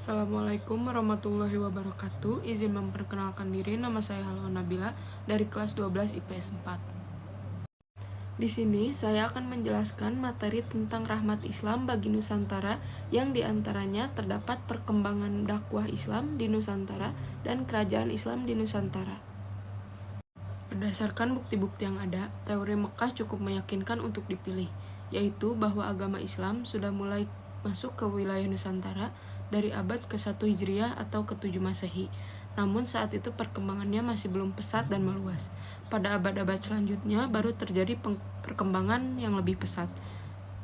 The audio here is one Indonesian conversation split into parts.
Assalamualaikum warahmatullahi wabarakatuh. Izin memperkenalkan diri, nama saya Halwa Nabila dari kelas 12 IPS 4. Di sini saya akan menjelaskan materi tentang rahmat Islam bagi Nusantara yang diantaranya terdapat perkembangan dakwah Islam di Nusantara dan kerajaan Islam di Nusantara. Berdasarkan bukti-bukti yang ada, teori Mekah cukup meyakinkan untuk dipilih, yaitu bahwa agama Islam sudah mulai masuk ke wilayah Nusantara dari abad ke-1 Hijriah atau ke-7 Masehi. Namun saat itu perkembangannya masih belum pesat dan meluas. Pada abad-abad selanjutnya baru terjadi perkembangan yang lebih pesat,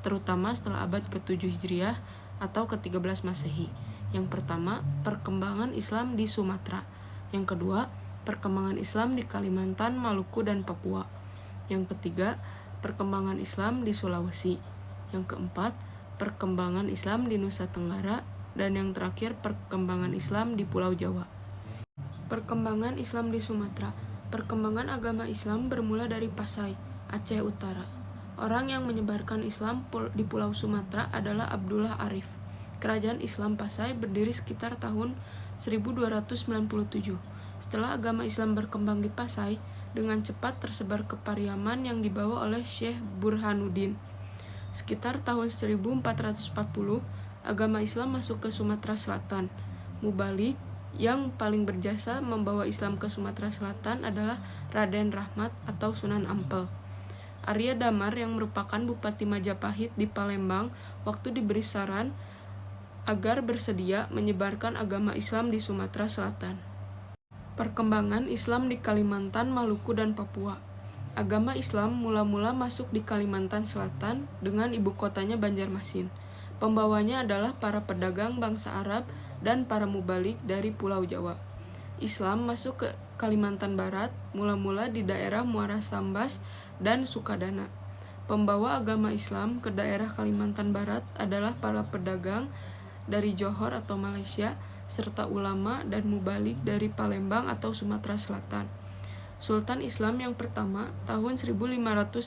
terutama setelah abad ke-7 Hijriah atau ke-13 Masehi. Yang pertama, perkembangan Islam di Sumatera. Yang kedua, perkembangan Islam di Kalimantan, Maluku, dan Papua. Yang ketiga, perkembangan Islam di Sulawesi. Yang keempat, perkembangan Islam di Nusa Tenggara. Dan yang terakhir, perkembangan Islam di Pulau Jawa. Perkembangan Islam di Sumatera. Perkembangan agama Islam bermula dari Pasai, Aceh Utara. Orang yang menyebarkan Islam di Pulau Sumatera adalah Abdullah Arif. Kerajaan Islam Pasai berdiri sekitar tahun 1297. Setelah agama Islam berkembang di Pasai, dengan cepat tersebar ke Pariaman yang dibawa oleh Syekh Burhanuddin. Sekitar tahun 1440, agama Islam masuk ke Sumatera Selatan. Mubalik yang paling berjasa membawa Islam ke Sumatera Selatan adalah Raden Rahmat atau Sunan Ampel. Arya Damar yang merupakan Bupati Majapahit di Palembang waktu diberi saran agar bersedia menyebarkan agama Islam di Sumatera Selatan. Perkembangan Islam di Kalimantan, Maluku, dan Papua. Agama Islam mula-mula masuk di Kalimantan Selatan dengan ibu kotanya Banjarmasin. Pembawanya adalah para pedagang bangsa Arab dan para mubalik dari Pulau Jawa. Islam masuk ke Kalimantan Barat, mula-mula di daerah Muara Sambas dan Sukadana. Pembawa agama Islam ke daerah Kalimantan Barat adalah para pedagang dari Johor atau Malaysia, serta ulama dan mubalik dari Palembang atau Sumatera Selatan. Sultan Islam yang pertama tahun 1591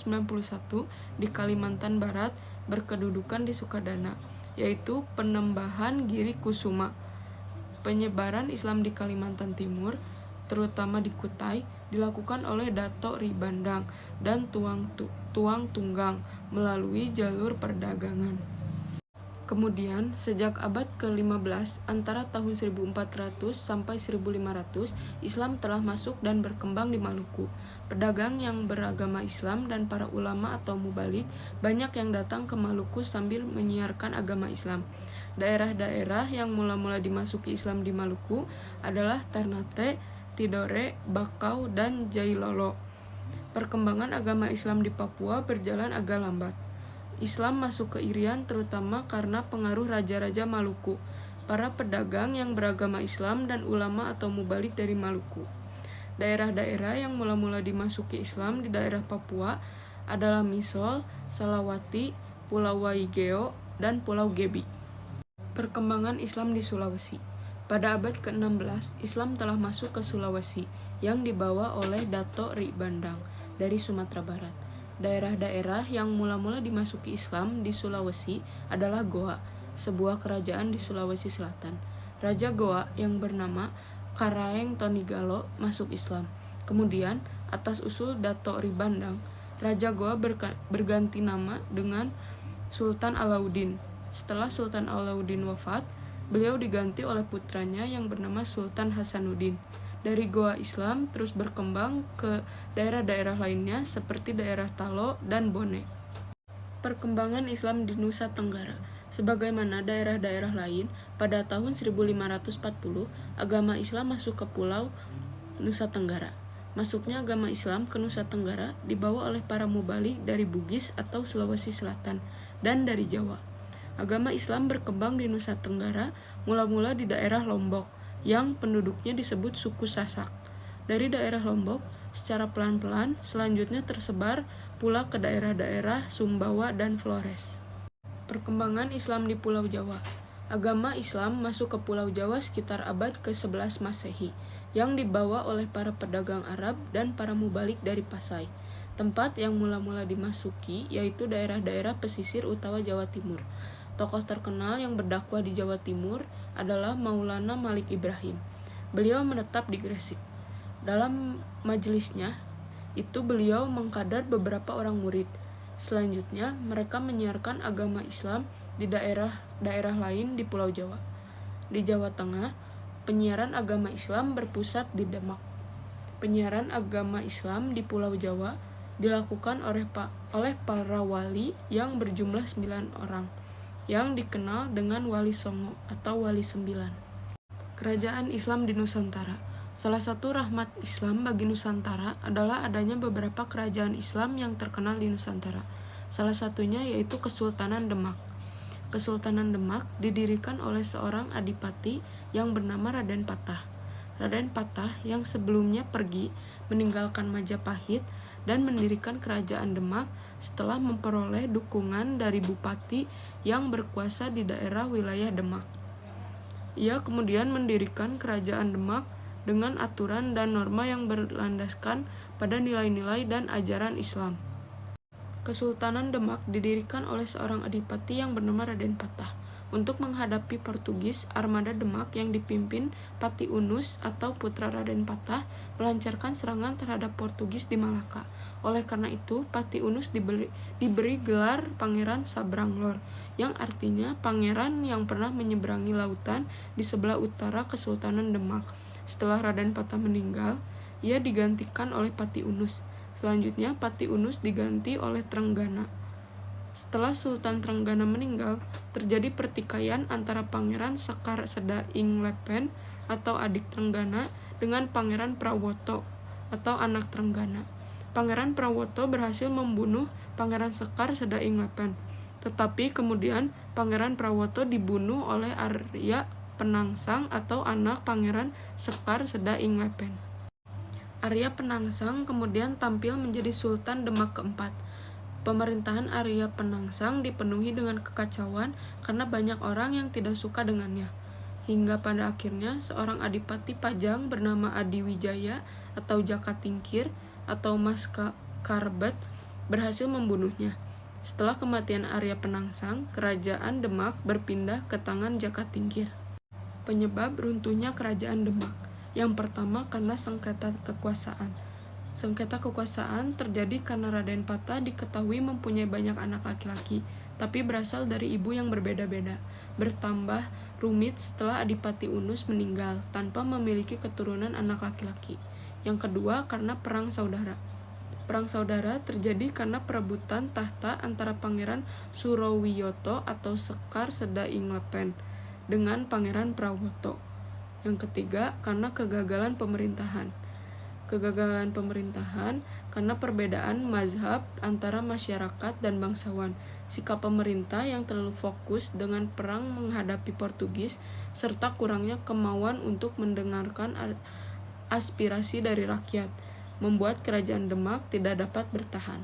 di Kalimantan Barat berkedudukan di Sukadana, yaitu Penembahan Giri Kusuma. Penyebaran Islam di Kalimantan Timur, terutama di Kutai, dilakukan oleh Dato' Ri Bandang dan Tuang Tunggang melalui jalur perdagangan. Kemudian, sejak abad ke-15, antara tahun 1400 sampai 1500, Islam telah masuk dan berkembang di Maluku. Pedagang yang beragama Islam dan para ulama atau mubalik banyak yang datang ke Maluku sambil menyiarkan agama Islam. Daerah-daerah yang mula-mula dimasuki Islam di Maluku adalah Ternate, Tidore, Bakau, dan Jailolo. Perkembangan agama Islam di Papua berjalan agak lambat. Islam masuk ke Irian terutama karena pengaruh raja-raja Maluku, para pedagang yang beragama Islam dan ulama atau mubalik dari Maluku. Daerah-daerah yang mula-mula dimasuki Islam di daerah Papua adalah Misol, Salawati, Pulau Waigeo, dan Pulau Gebi. Perkembangan Islam di Sulawesi. Pada abad ke-16, Islam telah masuk ke Sulawesi yang dibawa oleh Dato' Ri Bandang dari Sumatera Barat. Daerah-daerah yang mula-mula dimasuki Islam di Sulawesi adalah Goa, sebuah kerajaan di Sulawesi Selatan. Raja Goa yang bernama Karaeng Tonigalo masuk Islam. Kemudian, atas usul Dato' Ri Bandang, Raja Goa berganti nama dengan Sultan Alauddin. Setelah Sultan Alauddin wafat, beliau diganti oleh putranya yang bernama Sultan Hasanuddin. Dari Goa Islam terus berkembang ke daerah-daerah lainnya seperti daerah Talo dan Bone. Perkembangan Islam di Nusa Tenggara. Sebagaimana daerah-daerah lain, pada tahun 1540, agama Islam masuk ke Pulau Nusa Tenggara. Masuknya agama Islam ke Nusa Tenggara dibawa oleh para mubalik dari Bugis atau Sulawesi Selatan dan dari Jawa. Agama Islam berkembang di Nusa Tenggara mula-mula di daerah Lombok, yang penduduknya disebut suku Sasak. Dari daerah Lombok, secara pelan-pelan, selanjutnya tersebar pula ke daerah-daerah Sumbawa dan Flores. Perkembangan Islam di Pulau Jawa. Agama Islam masuk ke Pulau Jawa sekitar abad ke-11 Masehi, yang dibawa oleh para pedagang Arab dan para mubalik dari Pasai. Tempat yang mula-mula dimasuki yaitu daerah-daerah pesisir utara Jawa Timur. Tokoh terkenal yang berdakwah di Jawa Timur adalah Maulana Malik Ibrahim. Beliau menetap di Gresik. Dalam majelisnya, itu beliau mengkader beberapa orang murid. Selanjutnya, mereka menyiarkan agama Islam di daerah-daerah lain di Pulau Jawa. Di Jawa Tengah, penyiaran agama Islam berpusat di Demak. Penyiaran agama Islam di Pulau Jawa dilakukan oleh para wali yang berjumlah 9 orang, yang dikenal dengan Wali Songo atau Wali 9. Kerajaan Islam di Nusantara. Salah satu rahmat Islam bagi Nusantara adalah adanya beberapa kerajaan Islam yang terkenal di Nusantara. Salah satunya yaitu Kesultanan Demak. Kesultanan Demak didirikan oleh seorang adipati yang bernama Raden Patah. Raden Patah yang sebelumnya pergi meninggalkan Majapahit dan mendirikan kerajaan Demak setelah memperoleh dukungan dari bupati yang berkuasa di daerah wilayah Demak. Ia kemudian mendirikan kerajaan Demak dengan aturan dan norma yang berlandaskan pada nilai-nilai dan ajaran Islam. Kesultanan Demak didirikan oleh seorang adipati yang bernama Raden Patah. Untuk menghadapi Portugis, armada Demak yang dipimpin Pati Unus atau putra Raden Patah melancarkan serangan terhadap Portugis di Malaka. Oleh karena itu, Pati Unus diberi gelar Pangeran Sabranglor, yang artinya pangeran yang pernah menyeberangi lautan di sebelah utara Kesultanan Demak. Setelah Raden Patah meninggal, ia digantikan oleh Pati Unus. Selanjutnya, Pati Unus diganti oleh Trenggana. Setelah Sultan Trenggana meninggal, terjadi pertikaian antara Pangeran Sekar Seda Ing Lepen atau adik Trenggana dengan Pangeran Prawoto atau anak Trenggana. Pangeran Prawoto berhasil membunuh Pangeran Sekar Seda Ing Lepen, tetapi kemudian Pangeran Prawoto dibunuh oleh Arya Penangsang atau anak Pangeran Sekar Seda Ing Lepen. Arya Penangsang kemudian tampil menjadi Sultan Demak keempat. Pemerintahan Arya Penangsang dipenuhi dengan kekacauan karena banyak orang yang tidak suka dengannya. Hingga pada akhirnya seorang adipati Pajang bernama Adi Wijaya atau Jaka Tingkir atau Mas Karbet berhasil membunuhnya. Setelah kematian Arya Penangsang, kerajaan Demak berpindah ke tangan Jaka Tingkir. Penyebab runtuhnya kerajaan Demak. Yang pertama karena sengketa kekuasaan. Sengketa kekuasaan terjadi karena Raden Patah diketahui mempunyai banyak anak laki-laki, tapi berasal dari ibu yang berbeda-beda. Bertambah rumit setelah Adipati Unus meninggal tanpa memiliki keturunan anak laki-laki. Yang kedua karena perang saudara. Perang saudara terjadi karena perebutan tahta antara Pangeran Surowiyoto atau Sekar Seda Ing Lepen dengan Pangeran Prawoto. Yang ketiga karena kegagalan pemerintahan. Kegagalan pemerintahan karena perbedaan mazhab antara masyarakat dan bangsawan, sikap pemerintah yang terlalu fokus dengan perang menghadapi Portugis, serta kurangnya kemauan untuk mendengarkan aspirasi dari rakyat, membuat kerajaan Demak tidak dapat bertahan.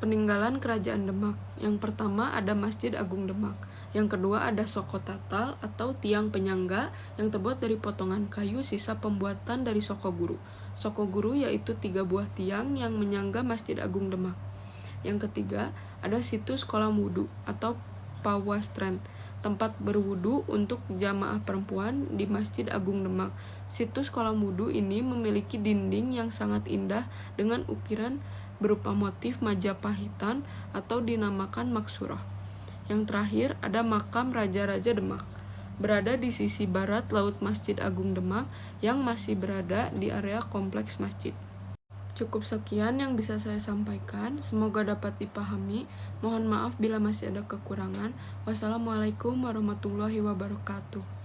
Peninggalan kerajaan Demak. Yang pertama ada Masjid Agung Demak. Yang kedua ada soko tatal atau tiang penyangga yang terbuat dari potongan kayu sisa pembuatan dari soko guru. Soko guru yaitu 3 buah tiang yang menyangga Masjid Agung Demak. Yang ketiga ada situs kolam wudu atau pawastren, tempat berwudu untuk jamaah perempuan di Masjid Agung Demak. Situs kolam wudu ini memiliki dinding yang sangat indah dengan ukiran berupa motif Majapahitan atau dinamakan Maksurah. Yang terakhir ada makam Raja-Raja Demak, berada di sisi barat laut Masjid Agung Demak yang masih berada di area kompleks masjid. Cukup sekian yang bisa saya sampaikan, semoga dapat dipahami. Mohon maaf bila masih ada kekurangan. Wassalamualaikum warahmatullahi wabarakatuh.